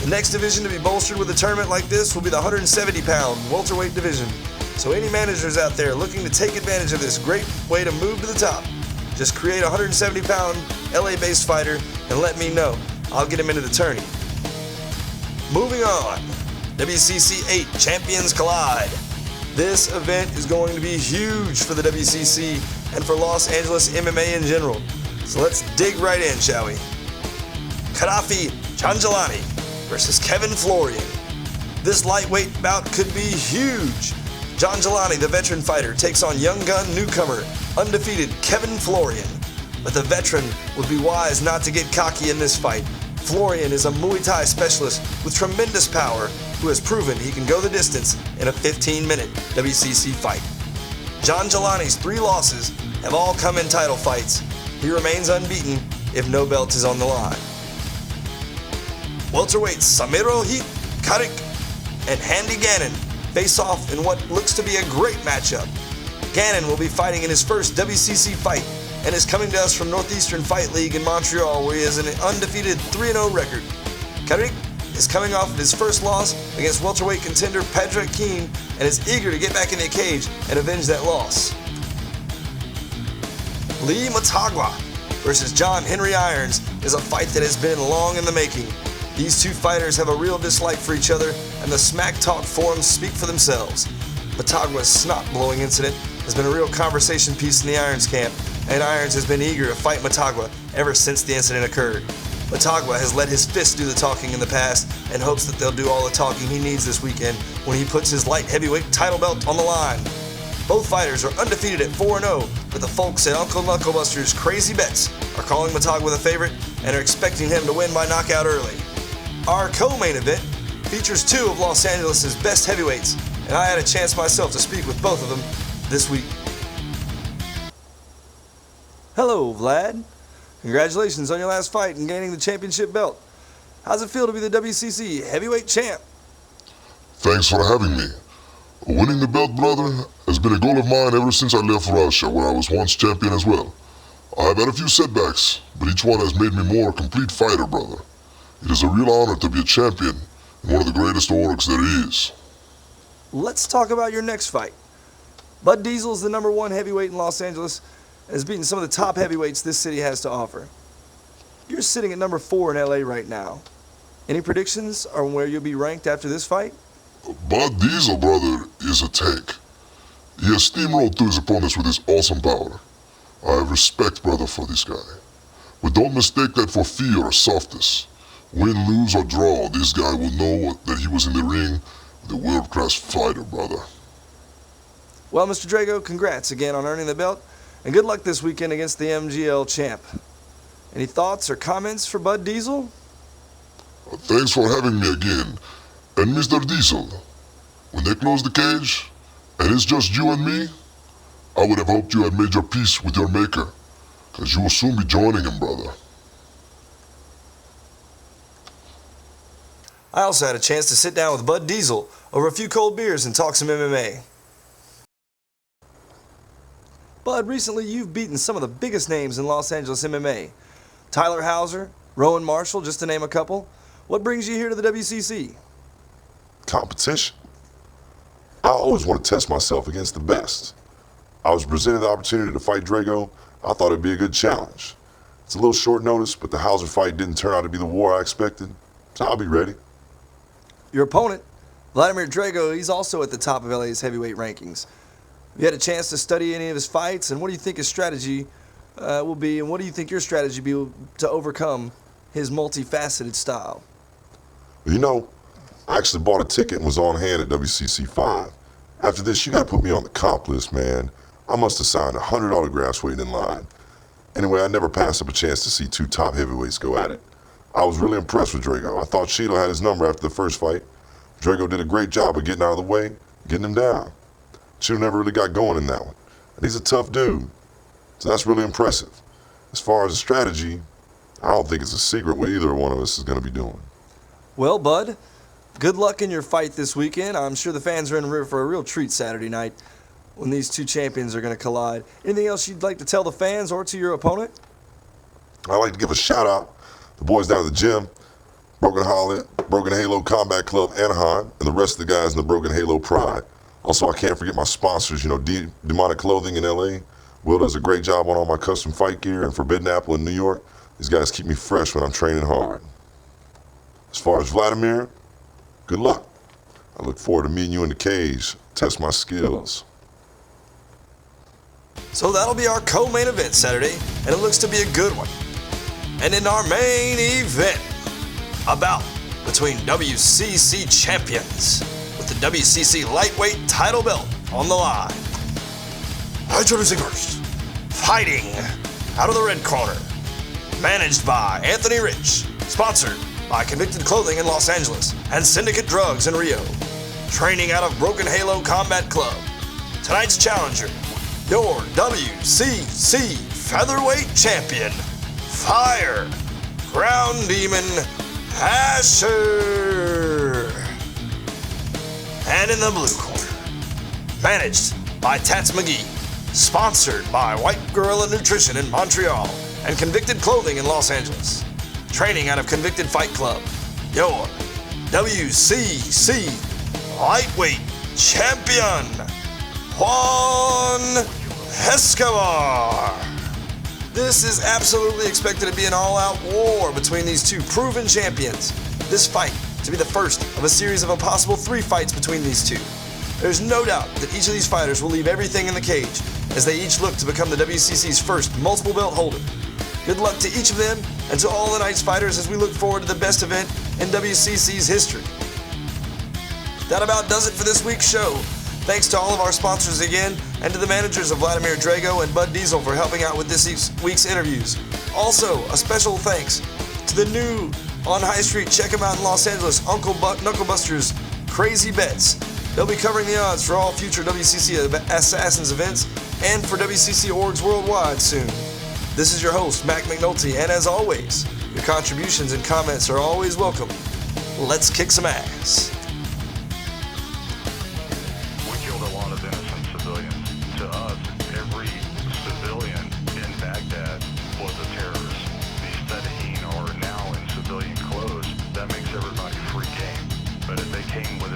The next division to be bolstered with a tournament like this will be the 170-pound welterweight division. So any managers out there looking to take advantage of this great way to move to the top, just create a 170-pound LA-based fighter and let me know. I'll get him into the tourney. Moving on, WCC VIII Champions Collide. This event is going to be huge for the WCC and for Los Angeles MMA in general. So let's dig right in, shall we? Khadafi Janjalani versus Kevin Florian. This lightweight bout could be huge. Janjalani, the veteran fighter, takes on young gun newcomer, undefeated Kevin Florian. But the veteran would be wise not to get cocky in this fight. Florian is a Muay Thai specialist with tremendous power who has proven he can go the distance in a 15-minute WCC fight. Janjalani's 3 losses have all come in title fights. He remains unbeaten if no belt is on the line. Welterweights Samiro Karik and Handy Gannon face off in what looks to be a great matchup. Gannon will be fighting in his first WCC fight and is coming to us from Northeastern Fight League in Montreal, where he has an undefeated 3-0 record. Karik is coming off of his first loss against welterweight contender Patrick Keane and is eager to get back in the cage and avenge that loss. Lee Matagwa versus John Henry Irons is a fight that has been long in the making. These two fighters have a real dislike for each other, and the smack talk forums speak for themselves. Matagwa's snot-blowing incident has been a real conversation piece in the Irons camp, and Irons has been eager to fight Matagwa ever since the incident occurred. Matagwa has let his fists do the talking in the past and hopes that they'll do all the talking he needs this weekend when he puts his light heavyweight title belt on the line. Both fighters are undefeated at 4-0, but the folks at Uncle Knucklebuster's Crazy Bets are calling Matagwa the favorite and are expecting him to win by knockout early. Our co-main event features 2 of Los Angeles' best heavyweights, and I had a chance myself to speak with both of them this week. Hello, Vlad. Congratulations on your last fight and gaining the championship belt. How's it feel to be the WCC heavyweight champ? Thanks for having me. Winning the belt, brother, has been a goal of mine ever since I left Russia, where I was once champion as well. I have had a few setbacks, but each one has made me more a complete fighter, brother. It is a real honor to be a champion and one of the greatest orcs there is. Let's talk about your next fight. Bud Diesel is the #1 heavyweight in Los Angeles and has beaten some of the top heavyweights this city has to offer. You're sitting at #4 in LA right now. Any predictions on where you'll be ranked after this fight? Bud Diesel, brother, is a tank. He has steamrolled through his opponents with his awesome power. I have respect, brother, for this guy. But don't mistake that for fear or softness. Win, lose, or draw, this guy will know that he was in the ring with a world-class fighter, brother. Well, Mr. Drago, congrats again on earning the belt, and good luck this weekend against the MGL champ. Any thoughts or comments for Bud Diesel? Thanks for having me again. And Mr. Diesel, when they close the cage, and it's just you and me, I would have hoped you had made your peace with your maker, because you will soon be joining him, brother. I also had a chance to sit down with Bud Diesel over a few cold beers and talk some MMA. Bud, recently you've beaten some of the biggest names in Los Angeles MMA. Tyler Hauser, Rowan Marshall, just to name a couple. What brings you here to the WCC? Competition. I always want to test myself against the best. I was presented the opportunity to fight Drago. I thought it'd be a good challenge. It's a little short notice, but the Hauser fight didn't turn out to be the war I expected, so I'll be ready. Your opponent, Vladimir Drago, he's also at the top of LA's heavyweight rankings. Have you had a chance to study any of his fights, and what do you think his strategy will be, and what do you think your strategy will be to overcome his multifaceted style? You know, I actually bought a ticket and was on hand at WCC VIII. After this, you gotta put me on the comp list, man. I must have signed 100 autographs waiting in line. Anyway, I never passed up a chance to see 2 top heavyweights go at it. I was really impressed with Drago. I thought Sheila had his number after the first fight. Drago did a great job of getting out of the way, getting him down. Sheila never really got going in that one. And he's a tough dude, so that's really impressive. As far as the strategy, I don't think it's a secret what either one of us is going to be doing. Well, Bud, good luck in your fight this weekend. I'm sure the fans are in for a real treat Saturday night when these 2 champions are going to collide. Anything else you'd like to tell the fans or to your opponent? I'd like to give a shout out to the boys down at the gym. Broken Halo Combat Club Anaheim, and the rest of the guys in the Broken Halo Pride. Also, I can't forget my sponsors, Demonic Clothing in LA. Will does a great job on all my custom fight gear, and Forbidden Apple in New York. These guys keep me fresh when I'm training hard. As far as Vladimir, good luck. I look forward to meeting you in the cage, test my skills. So that'll be our co-main event Saturday, and it looks to be a good one. And in our main event, a bout between WCC champions with the WCC lightweight title belt on the line. Introducing first, fighting out of the red corner, managed by Anthony Rich, sponsored by Convicted Clothing in Los Angeles and Syndicate Drugs in Rio, training out of Broken Halo Combat Club. Tonight's challenger, your WCC featherweight champion, Fire Ground Demon Asher. And in the blue corner, managed by Tats McGee, sponsored by White Gorilla Nutrition in Montreal and Convicted Clothing in Los Angeles, training out of Convicted Fight Club, your WCC lightweight champion, Juan Escobar. This is absolutely expected to be an all-out war between these two proven champions. This fight to be the first of a series of a possible 3 fights between these two. There's no doubt that each of these fighters will leave everything in the cage as they each look to become the WCC's first multiple belt holder. Good luck to each of them and to all tonight's fighters as we look forward to the best event in WCC's history. That about does it for this week's show. Thanks to all of our sponsors again, and to the managers of Vladimir, Drago, and Bud Diesel for helping out with this week's interviews. Also, a special thanks to the new on High Street, check them out in Los Angeles, Knucklebusters Crazy Bets. They'll be covering the odds for all future WCC Assassins events and for WCC orgs worldwide soon. This is your host, Mac McNulty, and as always, your contributions and comments are always welcome. Let's kick some ass. Came with